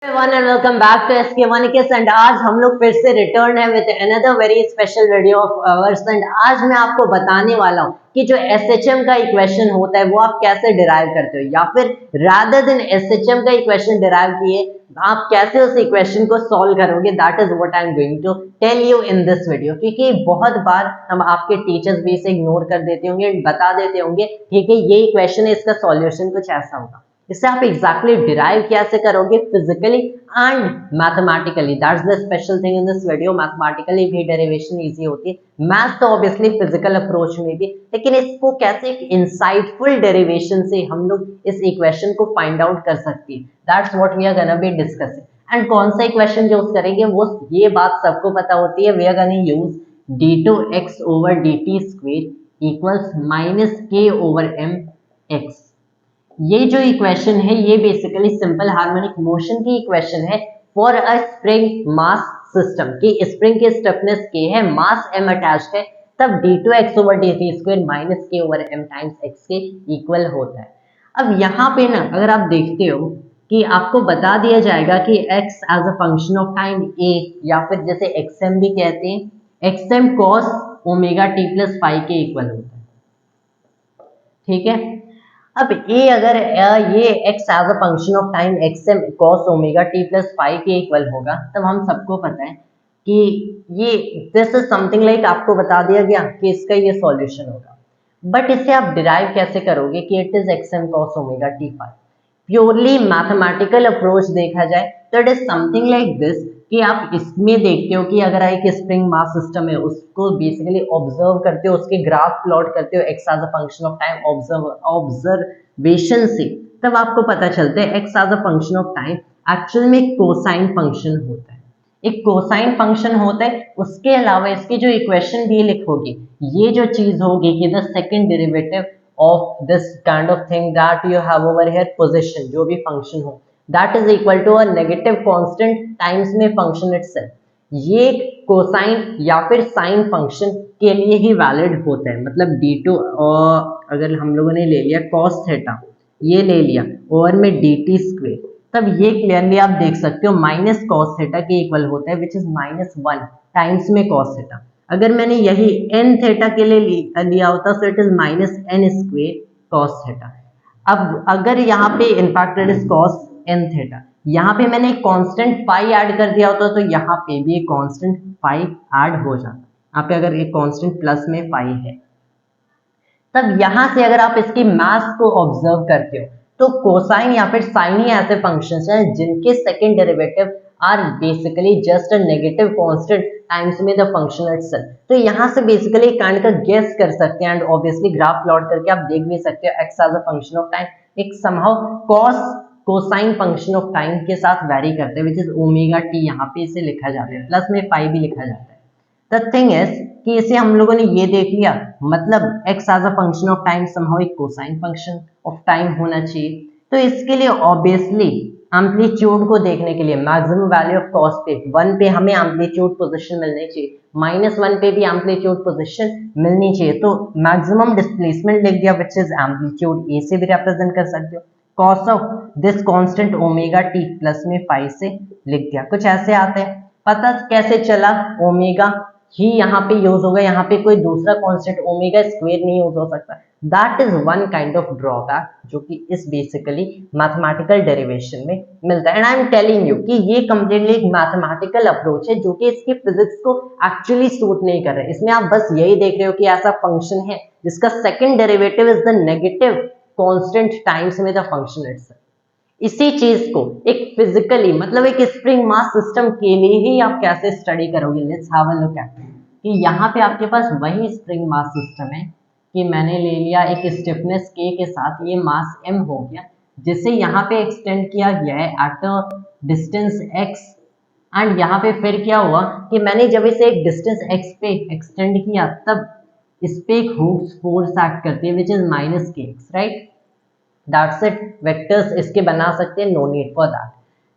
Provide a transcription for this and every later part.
everyone and welcome back to SK1 Kiss and आज हम लोग फिर से रिटर्न है with another very special video of hours and आज मैं आपको बताने वाला हूँ कि जो एसएचएम का इक्वेशन होता है वो आप कैसे डिराइव करते हो या फिर रादर देन एसएचएम का इक्वेशन डिराइव किए आप कैसे उस इक्वेशन को सॉल्व करोगे। That is what I am going to tell you in this video, क्योंकि बहुत बार हम आपके टीचर्स भी इसे इग्नोर कर देते होंगे, बता देते होंगे ठीक है ये इक्वेशन है, इसका सॉल्यूशन कुछ ऐसा होगा। इससे आप एग्जैक्टली डिराइव कैसे करोगे physically and mathematically, that's the special thing in this video. Mathematically भी डेरिवेशन इजी होती है, मैथ तो ऑब्वियसली फिजिकल अप्रोच में भी, लेकिन इसको कैसे एक इंसाइटफुल डेरिवेशन से हम लोग इस इक्वेशन को फाइंड आउट कर सकते हैं, that's what we are gonna be discussing. And कौन सा इक्वेशन यूज करेंगे वो ये बात सबको पता होती है, we are gonna use d2x over dt square equals minus k over mx। ये जो इक्वेशन है ये बेसिकली सिंपल हार्मोनिक मोशन की इक्वेशन है for a spring mass system की स्प्रिंग की स्टिफनेस k है, मास m अटैच्ड है, तब d2x over dt square minus k over m times x के इक्वल होता है। अब यहाँ पे ना अगर आप देखते हो कि आपको बता दिया जाएगा कि x as a function of time a या फिर जैसे xm भी कहते हैं, xm cos omega t plus five के इक्वल होता है, ठीक है। अब ए अगर ये x as a function of time xm cos omega t plus five के इक्वल होगा, तब हम सबको पता है कि ये दिस इज समथिंग लाइक आपको बता दिया गया कि इसका ये सॉल्यूशन होगा। बट इसे आप डिराइव कैसे करोगे कि it is xm cos omega t five. Purely mathematical approach देखा जाए तो it is something like this कि आप इसमें देखते हो कि अगर एक स्प्रिंग मास सिस्टम है उसको बेसिकली ऑब्जर्व करते हो, उसके ग्राफ प्लॉट करते हो x as a function of time observation से, तब आपको पता चलता है x as a function of time actual में कोसाइन फंक्शन होता है, एक कोसाइन फंक्शन होता है। उसके अलावा इसकी जो इक्वेशन भी लिखोगे ये जो चीज होगी कि the second derivative of this kind of thing that you have over here position, जो भी फंक्शन हो that is equal to a negative constant times में फंक्शन इटसेल्फ। ये कोसाइन या फिर साइन फंक्शन के लिए ही वैलिड होता है, मतलब d2 और अगर हम लोगों ने ले लिया cos थीटा, ये ले लिया और में dt स्क्वेयर, तब ये क्लियरली आप देख सकते हो माइनस cos थीटा के इक्वल होता है विच इज -1 टाइम्स में cos थीटा। अगर मैंने यही n थीटा के लिए लिया होता तो it is -n square cos theta. अब अगर यहाँ पे in fact it is cos n theta, यहाँ पे मैंने एक कांस्टेंट फाई ऐड कर दिया होता तो यहाँ पे भी एक कांस्टेंट फाई ऐड हो जाता। यहाँ पे अगर एक कांस्टेंट प्लस में फाई है, तब यहां से अगर आप इसकी मास को ऑब्जर्व करते हो तो कोसाइन या फिर साइन ही ऐसे फंक्शंस हैं जिनके second derivative are basically just a negative constant times में द फंक्शन इटसेल्फ। तो यहां से बेसिकली काइंड का गेस कर सकते हैं एंड ऑब्वियसली ग्राफ प्लॉट करके आप देख भी सकते हो x as a function of time एक somehow cos cosine function of time के साथ वैरी करते हैं विच इज ओमेगा टी, यहाँ पे इसे लिखा जाता है, प्लस में फाइव भी लिखा जाता है। द थिंग इज कि इसे हम लोगों ने ये देख लिया, मतलब x as a function of time somehow एक कोसाइन फंक्शन ऑफ टाइम होना चाहिए। तो इसके लिए ऑब्वियसली एम्पलीट्यूड को देखने के लिए मैक्सिमम वैल्यू ऑफ कॉस पे 1 पे हमें एम्पलीट्यूड पोजीशन मिलनी चाहिए, -1 पे भी एम्पलीट्यूड पोजीशन मिलनी चाहिए। तो मैक्सिमम डिस्प्लेसमेंट लिख दिया विच इज एम्पलीट्यूड, ए से भी रिप्रेजेंट कर सकते हो, cos of this constant omega T plus में 5 से लिख दिया। कुछ ऐसे आते हैं, पता कैसे चला ओमेगा ही यहाँ पे यूज होगा, यहाँ पे कोई दूसरा कांस्टेंट ओमेगा स्क्वायर नहीं यूज हो सकता। That is one kind of drawback जो कि इस बेसिकली मैथमेटिकल डेरिवेशन में मिलता है। And I am telling you कि ये कंप्लीटली एक मैथमेटिकल अप्रोच है जो कि इसकी फिजिक्स को एक्चुअली सूट नहीं कर रहा है। इसमें आप बस यही देख रहे हो कि ऐसा फंक्शन है जिसका second derivative is the negative constant times में द फंक्शन इटसेल्फ। इसी चीज को एक फिजिकली मतलब एक स्प्रिंग मास सिस्टम के लिए ही आप कैसे स्टडी करोगे, let's have a look at कि यहाँ पे आपके पास वही स्प्रिंग मास सिस्टम है कि मैंने ले लिया एक स्टिफनेस k के साथ ये मास m हो गया, जिसे यहाँ पे एक्सटेंड किया गया है at a distance x। And यहाँ पे फिर क्या हुआ कि मैंने जब इसे एक डिस्टेंस x पे एक्सटेंड किया तब इस पे एक हुक्स फोर्स एक्ट करती है which is -kx, right. That's it, vectors इसके बना सकते हैं, no need for that.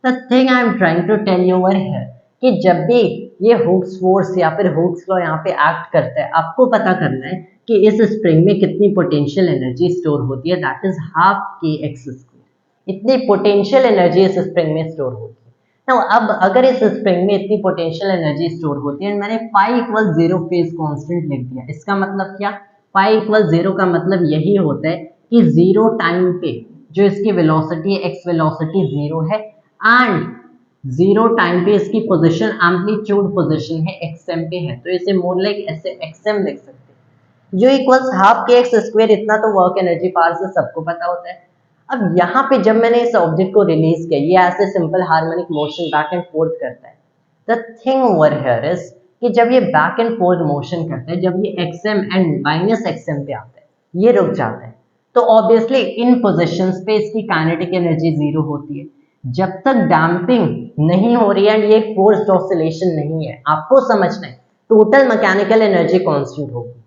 The thing I am trying to tell you over here कि जब भी ये हुक्स फोर्स या फिर हुक्स लॉ यहाँ पे एक्ट करता है, आपको पता करना है कि इस स्प्रिंग में कितनी पोटेंशियल एनर्जी स्टोर होती है, दैट इज हाफ के एक्स स्क्वायर। इतनी पोटेंशियल एनर्जी इस स्प्रिंग में स्टोर होती है। ना अब अगर इस स्प्रिंग में इतनी पोटेंशियल एनर्जी स्टोर होती है, मैंने पाई इक्वल 0 फेज कांस्टेंट लिख दिया, इसका मतलब क्या, पाई इक्वल 0 का मतलब यही होता है कि 0 टाइम पे जो इसकी वेलोसिटी है, एक्स वेलोसिटी 0 है, एंड 0 टाइम पे इसकी पोजीशन एम्पलीट्यूड पोजीशन है एक्सएम पे है, तो इसे मोर लाइक ऐसे एक्सएम लिख सकते हैं, जो इक्वल्स हाफ के एक्स स्क्वायर। इतना तो वर्क एनर्जी पावर से सबको पता होता है। अब यहाँ पे जब मैंने इस ऑब्जेक्ट को रिलीज किया, ये ऐसे simple harmonic motion back and fourth करता है। The thing over here is कि जब ये बैक एंड फोर्थ मोशन करता है, जब ये एक्सएम एंड माइनस एक्सएम पे आता है, ये रुक जाता है, तो ऑब्वियसली इन पोजिशंस पे इसकी काइनेटिक एनर्जी 0 होती है। जब तक डैम्पिंग नहीं हो रही है एंड ये फोर्स्ड ऑसिलेशन नहीं है, आपको समझना है टोटल मैकेनिकल एनर्जी कांस्टेंट होगी।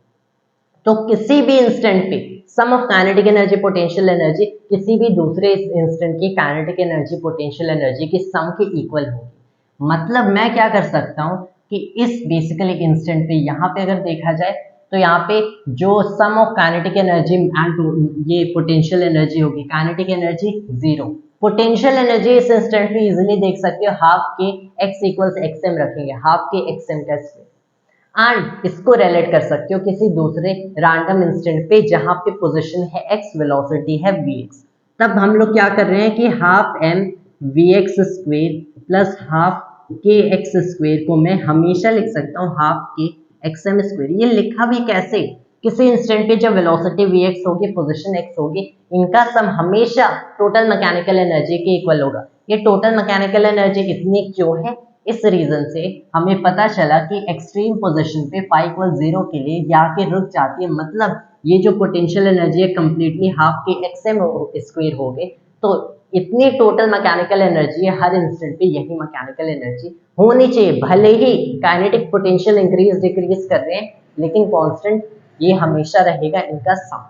तो किसी भी इंस्टेंट पे sum of kinetic energy potential energy किसी भी दूसरे इंस्टेंट की काइनेटिक एनर्जी पोटेंशियल एनर्जी की सम के इक्वल होगी। मतलब मैं क्या कर सकता हूँ कि इस बेसिकली इंस्टेंट पे यहाँ पे अगर देखा जाए तो यहाँ पे जो सम ऑफ काइनेटिक एनर्जी एंड ये पोटेंशियल एनर्जी होगी, काइनेटिक एनर्जी 0, पोटेंशियल एनर्जी इस इंस्टेंट पे इजिली देख सकते हो, हाफ के एक्स इक्वल्स एक्सएम रखेंगे, हाफ के एक्सएम का स्क्वायर, एंड इसको रिलेट कर सकते हो किसी दूसरे रैंडम इंस्टेंट पे जहां पे पोजीशन है x, वेलोसिटी है vx। तब हम लोग क्या कर रहे हैं कि half m vx square plus half के एक्स स्क्वेयर को मैं हमेशा लिख सकता हूँ हाफ के एक्स एम स्क्वेयर। ये लिखा भी कैसे, किसी इंस्टेंट पे जब वेलोसिटी vx होगी, पोजीशन x होगी, इनका सम हमेशा टोटल मैकेनिकल एनर्जी के इक्वल होगा। ये टोटल मैकेनिकल एनर्जी इतनी क्यों है, इस रीजन से हमें पता चला कि एक्सट्रीम पोजीशन पे फाई इक्वल 0 के लिए ये आके रुक जाती है। मतलब ये जो पोटेंशियल एनर्जी है कंप्लीटली हाफ के एक्सएम स्क्वायर हो गए, तो इतनी टोटल मैकेनिकल एनर्जी है, हर इंस्टेंट पे यही मैकेनिकल एनर्जी होनी चाहिए। भले ही काइनेटिक पोटेंशियल इंक्रीज डिक्रीज कर रहे हैं, लेकिन कांस्टेंट ये हमेशा रहेगा इनका सम।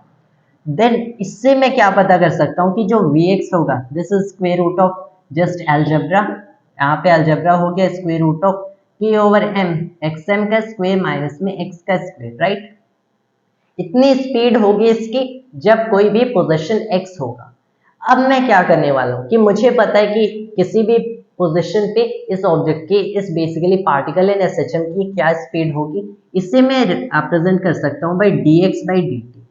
देन इससे मैं क्या पता कर सकता हूँ कि जो Vx होगा, this is square root of just algebra, यहाँ पे अलजेब्रा हो गया square root of k over m, x m का स्क्वायर माइनस में एक्स का स्क्वायर, राइट। इतनी स्पीड होगी इसकी जब कोई भी पोजीशन एक्स होगा। अब मैं क्या करने वाला हूँ कि मुझे पता है कि किसी भी पोजीशन पे इस ऑब्जेक्ट की, इस बेसिकली पार्टिकल इन एसएचएम की क्या स्पीड होगी, इसे मैं रिप्रेजेंट कर सकता हूँ by D x by D T.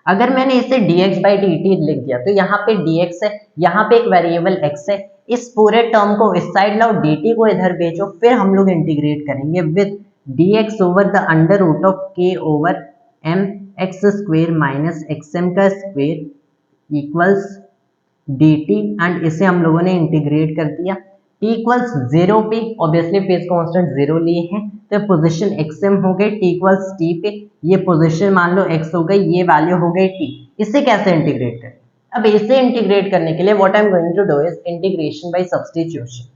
अगर मैंने इसे dx बाई डी टी लिख दिया तो यहाँ पे dx है, यहाँ पे एक वेरिएबल x है, इस पूरे टर्म को इस साइड लाओ, dt को इधर भेजो, फिर हम लोग इंटीग्रेट करेंगे with dx over the under root of k over m x square minus x m का स्क्वेयर इक्वल्स dt, एंड इसे हम लोगों ने इंटीग्रेट कर दिया। t इक्वल्स 0 पे ऑब्वियसली फेज कांस्टेंट 0 लिए हैं, तो पोजीशन xm हो गई, t इक्वल्स t पे ये पोजीशन मान लो x हो गई, ये वैल्यू हो गई t। इसे कैसे इंटीग्रेट करें, अब इसे इंटीग्रेट करने के लिए what I am going to do is integration by substitution.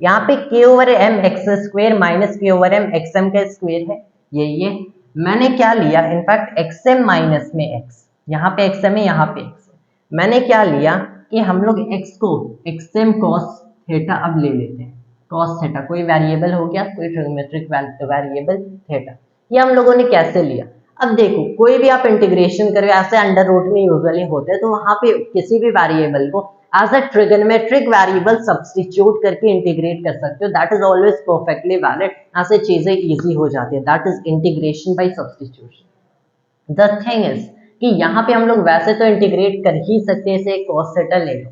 यहाँ पे k over m x square minus k over m x m का स्क्वेयर है, ये मैंने क्या लिया, इनफैक्ट xm माइनस में x, यहाँ पे xm है, यहाँ पे x है, मैंने क्या लिया कि हम लोग x को xm cos थीटा अब ले लेते हैं, cos थीटा कोई वेरिएबल हो गया, कोई ट्रिग्नोमेट्रिक वेरिएबल थीटा। ये हम लोगों ने कैसे लिया, अब देखो कोई भी आप इंटीग्रेशन करो ऐसे अंडर रूट में यूजुअली होते हैं, तो वहां पे किसी भी वेरिएबल को as a trigonometric variable substitute करके इंटीग्रेट कर सकते हो, that is always perfectly valid, ऐसे चीजें इजी हो जाती है, that is integration by substitution. The thing is कि यहाँ पे हम लोग वैसे तो इंटीग्रेट कर ही सकते हैं, इसे cos थीटा ले लो,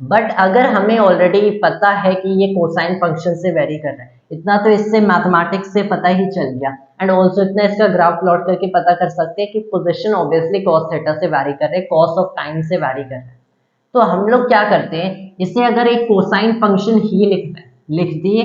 बट अगर हमें ऑलरेडी पता है कि ये कोसाइन फंक्शन से वेरी कर रहा है, इतना तो इससे मैथमेटिक्स से पता ही चल गया, एंड ऑल्सो इतना इसका ग्राफ प्लॉट करके पता कर सकते हैं कि पोजीशन ऑब्वियसली cos थीटा से वेरी कर रहे हैं, कॉस ऑफ टाइम से वेरी कर रहे हैं। तो हम लोग क्या करते हैं, इसे अगर एक कोसाइन फंक्शन ही लिख दिए,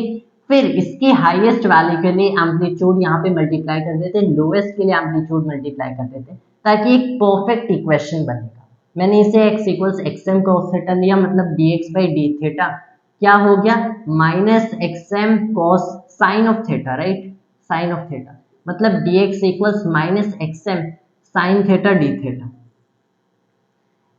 फिर इसकी हाईएस्ट वैल्यू के लिए एम्पलीट्यूड यहाँ पे मल्टीप्लाई कर देते हैं, लोएस्ट के लिए एम्पलीट्यूड मल्टीप्लाई कर देते हैं, ताकि एक परफेक्ट इक्वेशन बनेगा। मैंने इसे x equals x m cos theta लिया, मतलब dx बाई डी थीटा क्या हो गया, minus x m cos sine of theta, right, sine of theta, मतलब dx equals minus x m sine theta d theta.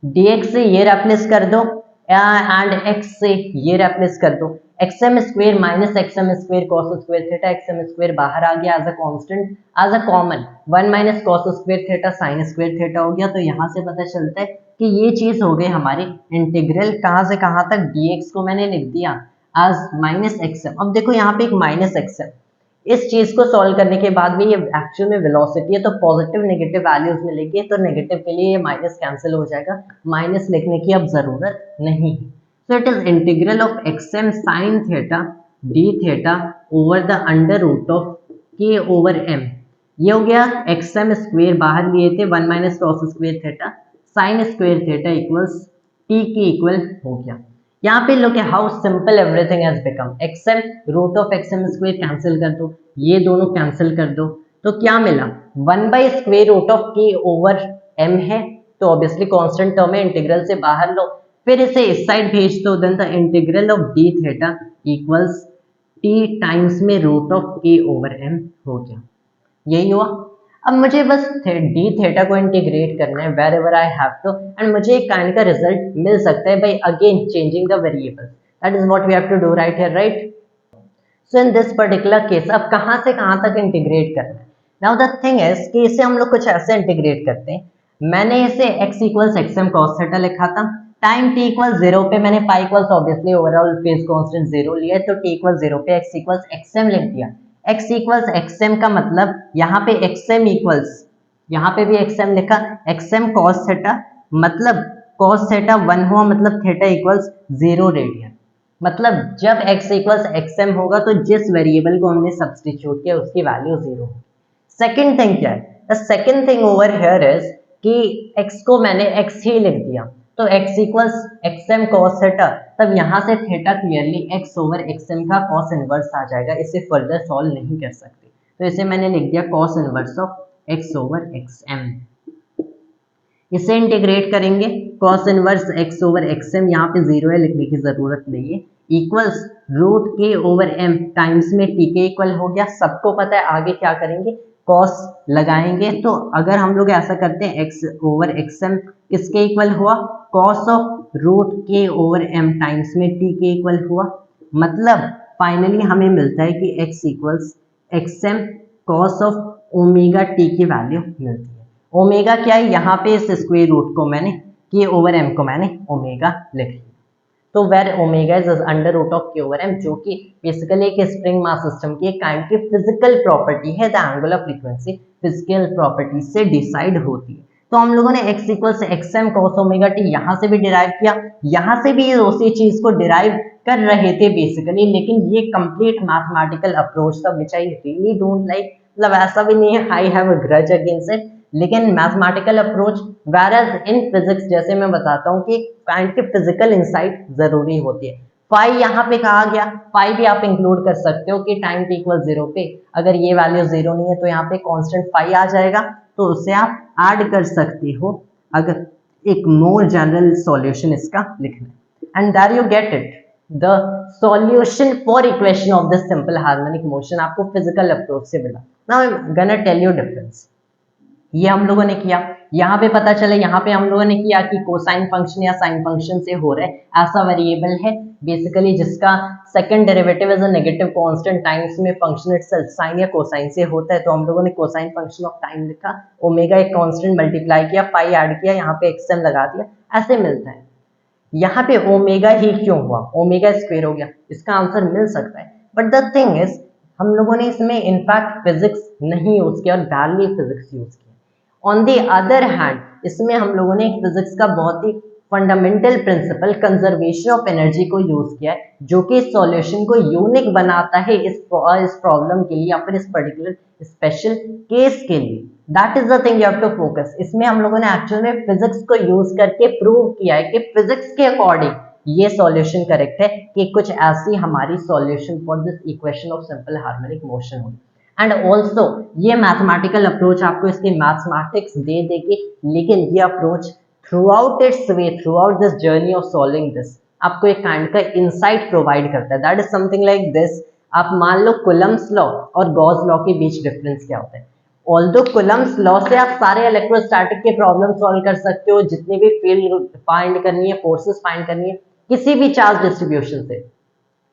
dx से ये replace कर दो एंड x से ये रिप्लेस कर दो, x m square minus x m square cos square theta, x m square बाहर आ गया as a constant, as a common 1 minus cos square theta sine square theta हो गया। तो यहाँ से पता चलता है कि ये चीज हो गई हमारी इंटीग्रल, कहाँ से कहाँ तक dx को मैंने लिख दिया as माइनस एक्सएम। अब देखो यहाँ पे एक माइनस एक्सएम, इस चीज को सॉल्व करने के बाद भी ये एक्चुअल में वेलोसिटी है, तो पॉजिटिव नेगेटिव वैल्यूज मिलेगी, तो नेगेटिव के लिए ये माइनस कैंसिल हो जाएगा, माइनस लिखने की अब जरूरत नहीं है। So it is integral of x m sine theta d theta over the under root of k over m. ये हो गया एक्सएम स्क्वेयर बाहर लिए थे, 1 minus cos square theta sine square theta equals t के इक्वल हो गया। यहाँ पे लोग how simple everything has become, x m root of x m square cancel कर दो, ये दोनों कैंसिल कर दो, तो क्या मिला 1 by square root of k over m है, तो ऑब्वियसली कांस्टेंट टर्म है, इंटीग्रल से बाहर लो, फिर इसे इस साइड भेज दो, then the integral of d theta equals t times में root of k over m हो गया। यही हुआ। अब मुझे बस डी थीटा को इंटीग्रेट करना है wherever I have to, and मुझे एक काइंड का रिजल्ट मिल सकता है by again changing the variables, that is what we have to do right here, right. So in this particular case अब कहाँ से कहाँ तक इंटीग्रेट करना है। नाउ द थिंग इज कि इसे हम लोग कुछ ऐसे इंटीग्रेट करते हैं, मैंने इसे x equals XM cos theta लिखा था, टाइम t इक्वल 0 पे मैंने पाई equals obviously overall phase constant 0 लिया है, तो t इक्वल 0 पे x इक्वल्स एक्सएम लिख दिया। x इक्वल्स एक्सएम का मतलब यहाँ पे एक्सएम इक्वल्स, यहाँ पे भी एक्सएम लिखा, एक्सएम कॉस थीटा मतलब कॉस थीटा 1 हुआ, मतलब थीटा इक्वल्स 0 रेडियन, मतलब जब x इक्वल्स एक्सएम होगा तो जिस वेरिएबल को हमने सब्सटीट्यूट किया उसकी वैल्यू 0 होगी। सेकेंड थिंग क्या है, the second thing over here is कि x को मैंने x ही लिख दिया, तो x equals XM cos theta, तब यहाँ से theta clearly x over XM का कॉस इनवर्स आ जाएगा, इसे फर्दर सॉल्व नहीं कर सकते, तो इसे मैंने लिख दिया cos inverse of x over XM. इसे इंटीग्रेट करेंगे, cos inverse x over XM, यहाँ पे 0 है लिखने की जरूरत नहीं है, इक्वल्स रूट के ओवर m टाइम्स में t के इक्वल हो गया। सबको पता है आगे क्या करेंगे, कॉस लगाएंगे, तो अगर हम लोग ऐसा करते हैं x ओवर एक्सएम किसके इक्वल हुआ, कॉस ऑफ रूट के ओवर m टाइम्स में t के इक्वल हुआ, मतलब फाइनली हमें मिलता है कि x equals XM cos of omega t की वैल्यू मिलती है। ओमेगा क्या है, यहाँ पे इस स्क्वायर रूट को मैंने के ओवर m को मैंने ओमेगा लिख लिया, तो where omega is under root of k over m, जो कि बेसिकली एक स्प्रिंग मास सिस्टम की एक काइंड की फिजिकल प्रॉपर्टी है, the angular frequency physical property से डिसाइड होती है। तो हम लोगों ने x equals XM cos omega T यहाँ से भी डिराइव किया, यहाँ से भी उसी चीज को डिराइव कर रहे थे बेसिकली, लेकिन ये कंप्लीट मैथमेटिकल अप्रोच था which I really don't like, मतलब ऐसा भी नहीं है I have a grudge against it, लेकिन mathematical approach whereas in physics जैसे मैं बताता हूँ कि काइंड की फिजिकल इंसाइट जरूरी होती है। फाई यहाँ पे कहा गया, फाई भी आप इंक्लूड कर सकते हो कि टाइम t इक्वल 0 पे अगर ये वैल्यू 0 नहीं है तो यहाँ पे कांस्टेंट फाई आ जाएगा, तो उसे आप ऐड कर सकते हो अगर एक मोर जनरल सॉल्यूशन इसका लिखना, and there you get it, the solution for equation of this simple harmonic motion आपको फिजिकल अप्रोच से मिला। Now I am gonna tell you difference. ये हम लोगों ने किया, यहाँ पे पता चला, यहाँ पे हम लोगों ने किया कि कोसाइन फंक्शन या साइन फंक्शन से हो रहा है, ऐसा वेरिएबल है बेसिकली जिसका second derivative is a negative constant times में फंक्शन इटसेल्फ साइन या कोसाइन से होता है, तो हम लोगों ने कोसाइन फंक्शन ऑफ टाइम लिखा, ओमेगा एक कांस्टेंट मल्टीप्लाई किया, पाई ऐड किया, यहाँ पे एक्सएम लगा दिया, ऐसे मिलता है। यहाँ पे ओमेगा ही क्यों हुआ, ओमेगा स्क्वायर हो गया, इसका आंसर मिल सकता है, बट द थिंग इज हम लोगों ने इसमें इनफैक्ट फिजिक्स नहीं यूज किया और डायरेक्टली फिजिक्स यूज किया। ऑन द अदर हैंड इसमें हम लोगों ने फिजिक्स का बहुत ही fundamental principle conservation of energy को यूज किया है, जो कि सॉल्यूशन को यूनिक बनाता है इस प्रॉब्लम के लिए या फिर इस पर्टिकुलर स्पेशल केस के लिए। That is the thing you have to focus. इसमें हम लोगों ने एक्चुअल में फिजिक्स को यूज करके प्रूव किया है कि फिजिक्स के अकॉर्डिंग ये सॉल्यूशन करेक्ट है, कि कुछ ऐसी हमारी solution for this equation of simple harmonic motion होगी। एंड ऑल्सो ये मैथमेटिकल अप्रोच आपको इसकी मैथमेटिक्स दे देगी, लेकिन ये approach through out it's way, through out this journey of solving this आपको एक काइंड का इंसाइट प्रोवाइड करता है। That is something like this. आप मान लो कुलम्स लॉ और गॉस लॉ के बीच डिफरेंस क्या होता है। ऑल्दो कुलम्स लॉ से आप सारे इलेक्ट्रोस्टैटिक के प्रॉब्लम सॉल्व कर सकते हो, जितनी भी फील्ड फाइंड करनी है, फोर्सेस फाइंड करनी है किसी भी चार्ज डिस्ट्रीब्यूशन से।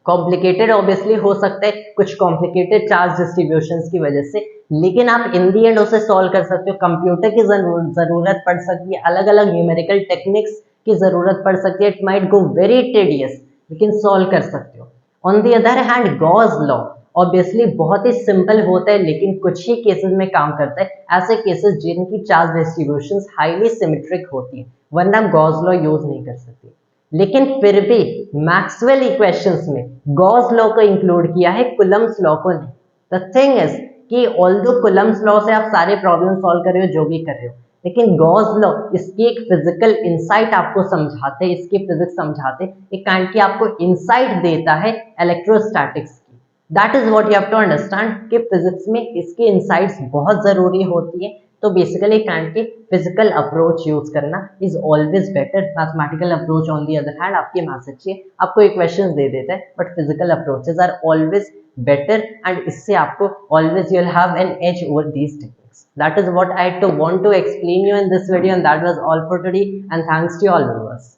कॉम्प्लिकेटेड ऑब्वियसली हो सकता है कुछ कॉम्प्लिकेटेड चार्ज डिस्ट्रीब्यूशंस की वजह से, लेकिन आप इन दी एंड उसे सॉल्व कर सकते हो। कंप्यूटर की जरूरत पड़ सकती है, अलग अलग न्यूमेरिकल टेक्निक्स की जरूरत पड़ सकती है, it might go very tedious, लेकिन सॉल्व कर सकते हो। On the other hand Gauss law obviously बहुत ही सिंपल होता है, लेकिन कुछ ही केसेस में काम करता है, ऐसे केसेस जिनकी चार्ज डिस्ट्रीब्यूशंस हाईली सिमेट्रिक होती है, वरना गॉस लॉ यूज नहीं कर सकते। लेकिन फिर भी मैक्सवेल इक्वेशंस में गॉस लॉ को इंक्लूड किया है, कुलम्स लॉ को नहीं। द थिंग इज कि ऑल्दो कुलम्स लॉ से आप सारे प्रॉब्लम सॉल्व कर रहे हो, जो भी कर रहे हो, लेकिन गॉस लॉ इसकी एक फिजिकल इंसाइट आपको समझाते, इसकी फिजिक्स समझाते, एक काइंड की आपको इंसाइट देता है इलेक्ट्रोस्टैटिक्स की। That is what you have to understand कि फिजिक्स में इसकी इंसाइट्स बहुत जरूरी होती है। तो बेसिकली काइंड की फिजिकल अप्रोच यूज करना is always better. Mathematical approach on the other hand आपकी मैथ्स अच्छी है, आपको इक्वेशंस दे देता है, but physical approaches are always better, and इससे आपको always you'll have an edge over these techniques. That is what I want to explain you in this video, and that was all for today, and thanks to all viewers.